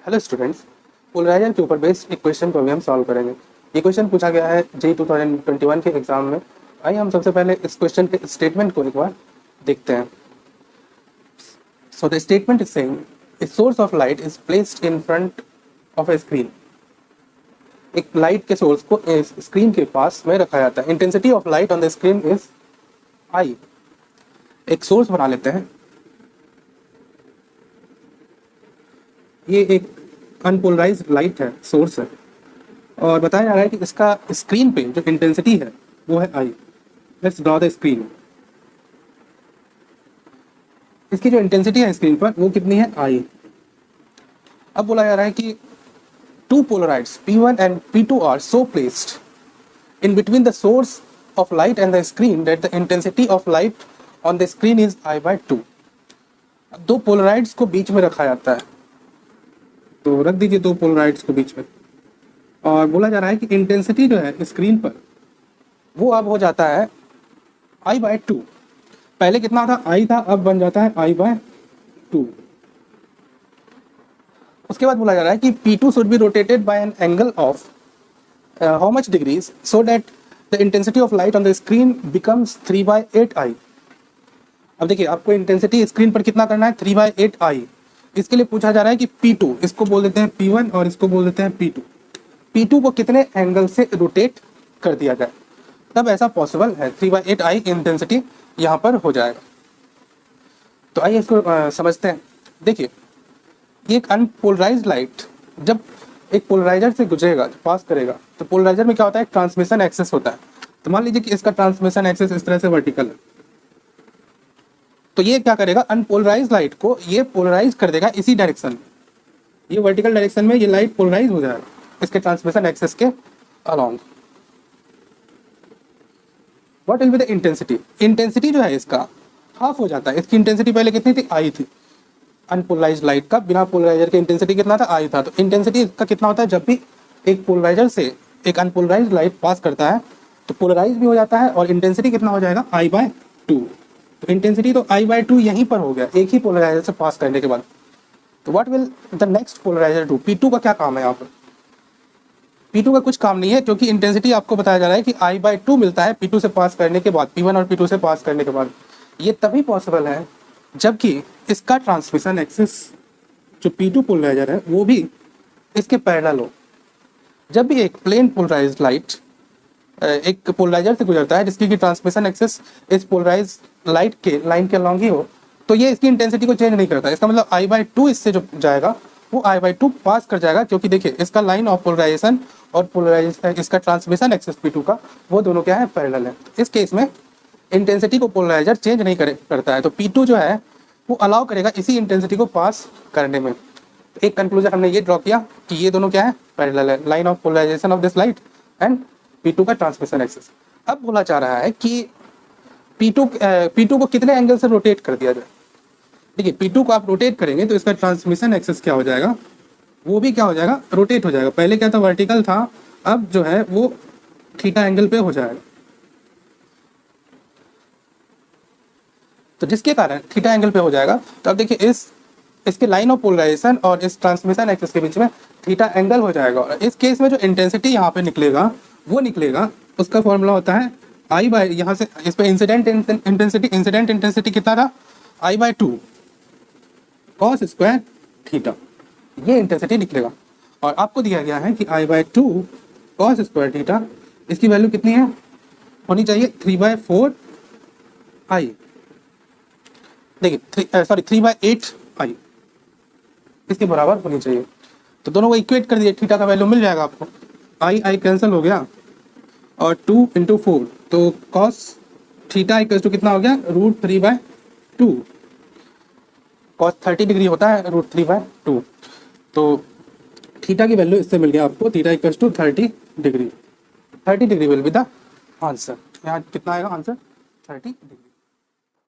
Hello students, polariser के ऊपर based एक क्वेश्चन को अभी हम सॉल्व करेंगे। ये क्वेश्चन पूछा गया है जेईई 2021 के एग्जाम में। आइए हम सबसे पहले इस क्वेश्चन के स्टेटमेंट को एक बार देखते हैं। So the statement is saying a source of light is placed in front of A screen. एक लाइट के सोर्स को स्क्रीन के पास में रखा जाता है। Intensity of light on the screen is I. एक सोर्स बना लेते हैं। ये एक अनपोलराइज्ड लाइट है, सोर्स है, और बताया जा रहा है कि इसका स्क्रीन पे जो इंटेंसिटी है वो है I. Let's draw the screen. इसकी जो इंटेंसिटी है स्क्रीन पर वो कितनी है, आई। अब बोला जा रहा है कि two polaroids P1 and P2 are so placed in between the source of light and the screen that the intensity of light on the screen is I/2। दो पोलराइड्स को बीच में रखा जाता है, तो रख दीजिए दो पोलराइड्स को बीच में, और बोला जा रहा है कि इंटेंसिटी जो है स्क्रीन पर वो अब हो जाता है I/2। पहले कितना था, I था, अब बन जाता है I/2। उसके बाद बोला जा रहा है कि P2 should be rotated bye an angle of how much degrees so that the intensity of light on the screen becomes 3/8I। अब देखिए, आपको इंटेंसिटी स्क्रीन पर कितना करना है, 3/8I। इसके लिए पूछा जा रहा है कि P2, इसको बोल देते हैं P1 और इसको बोल देते हैं P2। P2 को कितने एंगल से रोटेट कर दिया जाए, तब ऐसा पॉसिबल है 3/8I इंटेंसिटी यहाँ पर हो जाएगा। तो आइए इसको समझते हैं। देखिए, ये एक अनपोलराइज्ड लाइट जब एक पोलराइजर से गुजरेगा, पास करेगा, तो पोलराइजर में क्या होता है, ट्रांसमिशन एक्सेस होता है। तो मान लीजिए कि इसका ट्रांसमिशन एक्सेस इस तरह से वर्टिकल है, तो ये क्या करेगा, अनपोलराइज्ड लाइट को ये पोलराइज कर देगा इसी डायरेक्शन में। ये वर्टिकल डायरेक्शन में ये लाइट पोलराइज हो जाएगा इसके ट्रांसमिशन एक्सेस के along. What will be the intensity? Intensity जो है इसका हाफ हो जाता है। इसकी इंटेंसिटी पहले कितनी थी, आई थी। अनपोलराइज्ड लाइट का बिना पोलराइजर के इंटेंसिटी कितना था, आई था। तो इंटेंसिटी इसका कितना होता है, जब भी एक पोलराइजर से एक अनपोलराइज्ड लाइट पास करता है तो पोलराइज भी हो जाता है, और इंटेंसिटी कितना हो जाएगा, I/2। तो इंटेंसिटी तो I/2 यहीं पर हो गया, एक ही पोलराइजर से पास करने के बाद। तो what will the next polariser do? P2 का क्या काम है यहाँ पर? P2 का कुछ काम नहीं है, क्योंकि इंटेंसिटी आपको बताया जा रहा है कि I/2 मिलता है P2 से पास करने के बाद, P1 और P2 से पास करने के बाद। ये तभी पॉसिबल है जबकि इसका ट्रांसमिशन एक्सिस जो P2 पोलराइजर है वो भी इसके पैरेलल हो। जब भी एक प्लेन पोलराइज्ड लाइट एक पोलराइजर से गुजरता है जिसकी की ट्रांसमिशन एक्सिस इस पोलराइज लाइट के लाइन के अलॉन्ग ही हो, तो ये इसकी इंटेंसिटी को चेंज नहीं करता। इसका मतलब I/2 इससे जो जाएगा वो I/2 पास कर जाएगा, क्योंकि देखिए इसका लाइन ऑफ पोलराइजेशन और पोलराइजेशन, इसका ट्रांसमिशन एक्सिस P2 का, वो दोनों क्या है, पैरेलल है। इस केस में इंटेंसिटी को पोलराइजर चेंज नहीं करता है, तो P2 जो है वो अलाउ करेगा इसी इंटेंसिटी को पास करने में। एक कंक्लूजन हमने ये ड्रॉ किया कि ये दोनों क्या है, पैरेलल है, line of polarisation of this light and P2 का ट्रांसमिशन एक्सिस। अब बोला जा रहा है कि P2 को कितने एंगल से रोटेट कर दिया जाए। देखिए, P2 को आप रोटेट करेंगे तो इसका ट्रांसमिशन एक्सिस क्या हो जाएगा, वो भी क्या हो जाएगा, रोटेट हो जाएगा। पहले क्या था, वर्टिकल था, अब जो है वो थीटा एंगल पे हो जाएगा। तो जिसके कारण थीटा एंगल पे हो जाएगा। तो अब देखिए, इसके लाइन ऑफ पोलराइजेशन और इस ट्रांसमिशन एक्सिस के बीच में थीटा एंगल हो जाएगा। और इस केस में जो इंटेंसिटी यहाँ पे निकलेगा वो निकलेगा, उसका फॉर्मूला होता है I बाय, यहाँ से इस पे इंसिडेंट इंटेंसिटी कितना था, I/2 cos स्क्वायर थीटा, ये इंटेंसिटी निकलेगा। और आपको दिया गया है कि I/2 cos स्क्वायर थीटा, इसकी वैल्यू कितनी है, होनी चाहिए 3/4I। देखिए 3/8I इसके बराबर होनी चाहिए। तो दोनों को इक्वेट कर दिए, थीटा का वैल्यू मिल जाएगा आपको। I कैंसिल हो गया और 2 × 4, तो cos थीटा इक्वल टू कितना हो गया, √3/2। cos 30 डिग्री होता है √3/2। तो थीटा की वैल्यू इससे मिल गया आपको, theta equal to 30 degree. 30 degree will be the answer. यहाँ कितना आएगा आंसर, 30 डिग्री।